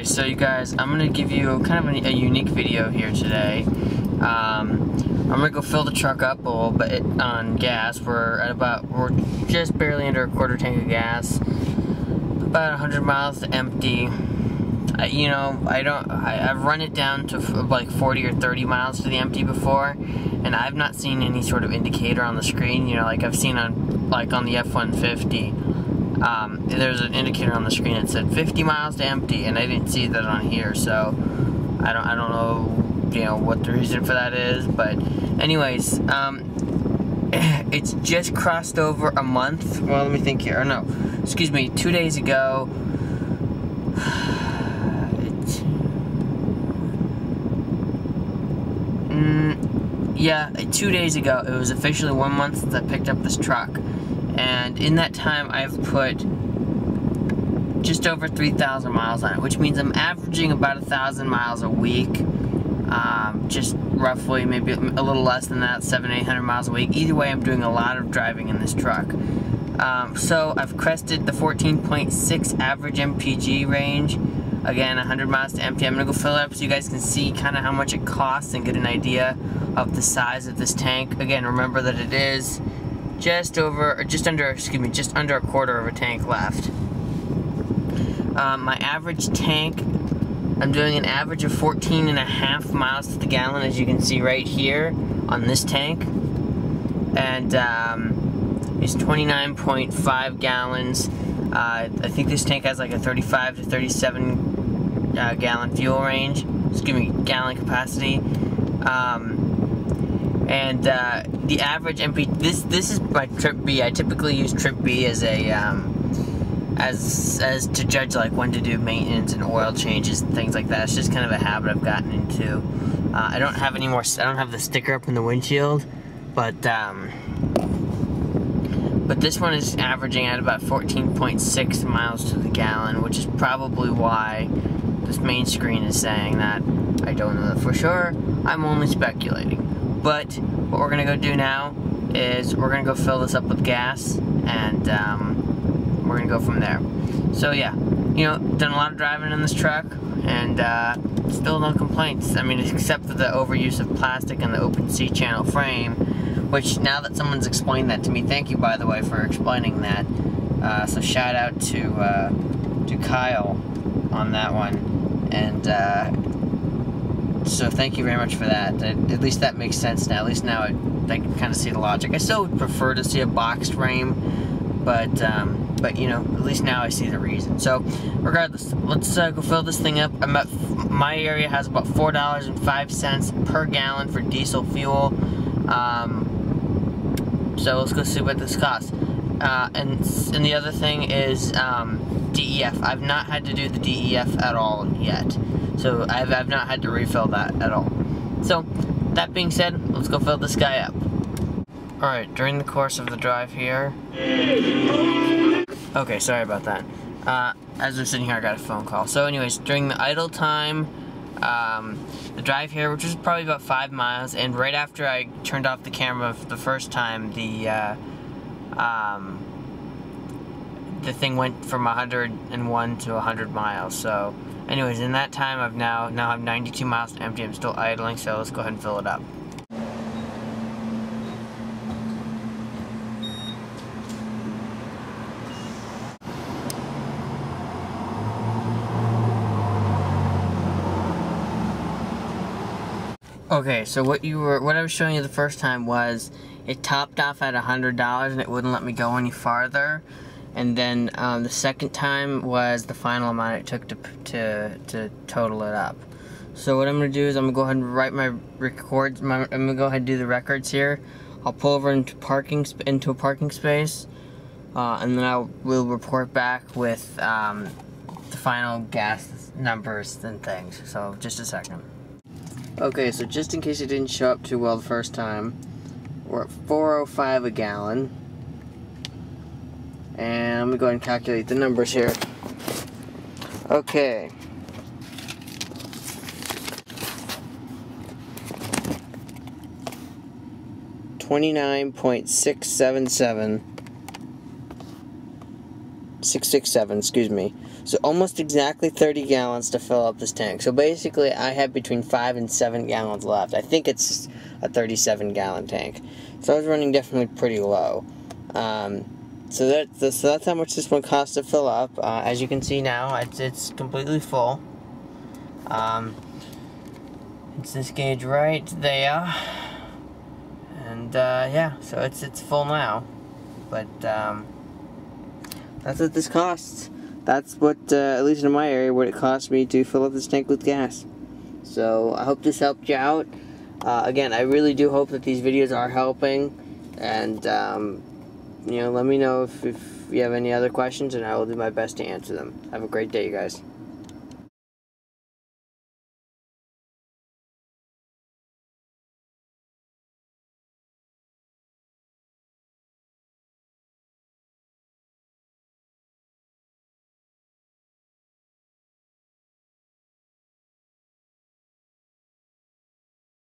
So you guys, I'm gonna give you kind of a unique video here today. I'm gonna go fill the truck up a little bit on gas. We're just barely under a quarter tank of gas, about 100 miles to empty. I've run it down to like 40 or 30 miles to the empty before, and I've not seen any sort of indicator on the screen. You know, like I've seen on the F-150. There's an indicator on the screen that said 50 miles to empty, and I didn't see that on here, so I don't know, you know, what the reason for that is, but anyways, it's just crossed over a month. Well, let me think here. Or no, excuse me, 2 days ago. Yeah, 2 days ago, it was officially 1 month since I picked up this truck. And in that time, I've put just over 3,000 miles on it, which means I'm averaging about 1,000 miles a week. Just roughly, maybe a little less than that, 700-800 miles a week. Either way, I'm doing a lot of driving in this truck. So I've crested the 14.6 average MPG range. Again, 100 miles to empty. I'm gonna go fill it up so you guys can see kind of how much it costs and get an idea of the size of this tank. Again, remember that it is just under a quarter of a tank left. My average tank, I'm doing an average of 14.5 miles to the gallon, as you can see right here on this tank. And it's 29.5 gallons. I think this tank has like a 35 to 37 gallon fuel range. Gallon capacity. The average MP. This is my trip B. I typically use trip B as a as to judge like when to do maintenance and oil changes and things like that. It's just kind of a habit I've gotten into. I don't have any more. I don't have the sticker up in the windshield, but this one is averaging at about 14.6 miles to the gallon, which is probably why this main screen is saying that. I don't know that for sure. I'm only speculating. But what we're gonna go do now is we're gonna go fill this up with gas, and we're gonna go from there. So yeah, you know, done a lot of driving in this truck, and still no complaints. I mean, except for the overuse of plastic and the open C-channel frame, which now that someone's explained that to me, thank you by the way for explaining that. So shout out to Kyle on that one, and so thank you very much for that. At least that makes sense now. At least now I can kind of see the logic. I still would prefer to see a boxed frame, but you know, at least now I see the reason. So regardless, let's go fill this thing up. My area has about $4.05 per gallon for diesel fuel. So let's go see what this costs. And the other thing is DEF. I've not had to do the DEF at all yet. So I've not had to refill that at all. So that being said, let's go fill this guy up. Alright, during the course of the drive here... Okay, sorry about that. As we're sitting here, I got a phone call. So anyways, during the idle time, the drive here, which was probably about 5 miles, and right after I turned off the camera the first time, the thing went from 101 to 100 miles. So anyways, in that time, I've now have 92 miles to empty. I'm still idling, so let's go ahead and fill it up. Okay, so what I was showing you the first time was it topped off at $100 and it wouldn't let me go any farther. And then the second time was the final amount it took to total it up. So what I'm gonna do is I'm gonna go ahead and write my records. I'm gonna go ahead and do the records here. I'll pull over into a parking space, and then we'll report back with the final gas numbers and things. So just a second. Okay, so just in case it didn't show up too well the first time, we're at 4.05 a gallon. And I'm gonna go ahead and calculate the numbers here. Okay. $29.677 667, excuse me. So almost exactly 30 gallons to fill up this tank. So basically, I have between 5 and 7 gallons left. I think it's a 37-gallon tank. So I was running definitely pretty low. So that's how much this one costs to fill up. As you can see now, it's completely full. It's this gauge right there. And yeah, so it's full now. But that's what this costs. That's what, at least in my area, what it cost me to fill up this tank with gas. So I hope this helped you out. Again, I really do hope that these videos are helping. And, you know, let me know if you have any other questions, and I will do my best to answer them. Have a great day, you guys.